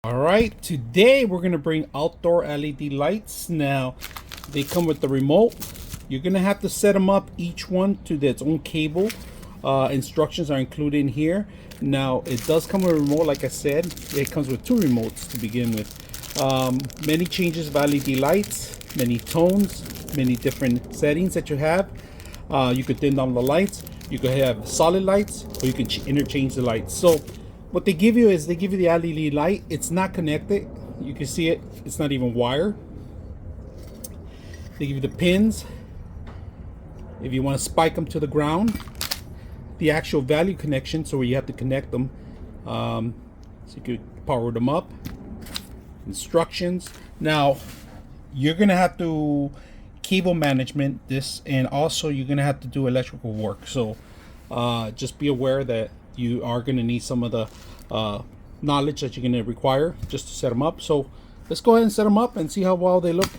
All right, today we're gonna bring outdoor LED lights. Now, they come with the remote. You're gonna have to set them up, each one to its own cable. Instructions are included in here. Now, it does come with a remote, like I said. It comes with two remotes to begin with. Many changes of LED lights, many tones, many different settings that you have. You could dim down the lights. You could have solid lights, or you can interchange the lights. So what they give you is they give you the LED light. It's not connected. You can see it. It's not even wired. They give you the pins if you want to spike them to the ground. The actual value connection, so where you have to connect them, so you could power them up. Instructions. Now, you're gonna have to cable management this, and also you're gonna have to do electrical work. So just be aware that you are gonna need some of the knowledge that you're gonna require just to set them up. So let's go ahead and set them up and see how well they look.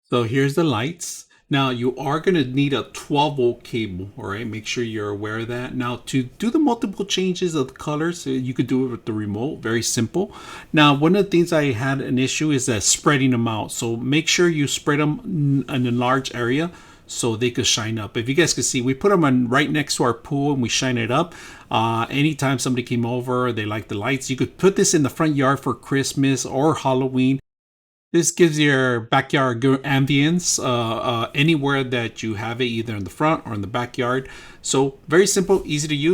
So here's the lights. Now you are going to need a 12-volt cable, all right? Make sure you're aware of that. Now to do the multiple changes of the colors, you could do it with the remote, very simple. Now one of the things I had an issue is that spreading them out. So make sure you spread them in a large area so they could shine up. If you guys can see, we put them on right next to our pool and we shine it up. Anytime somebody came over, they like the lights, you could put this in the front yard for Christmas or Halloween. This gives your backyard good ambience anywhere that you have it, either in the front or in the backyard. So very simple, easy to use.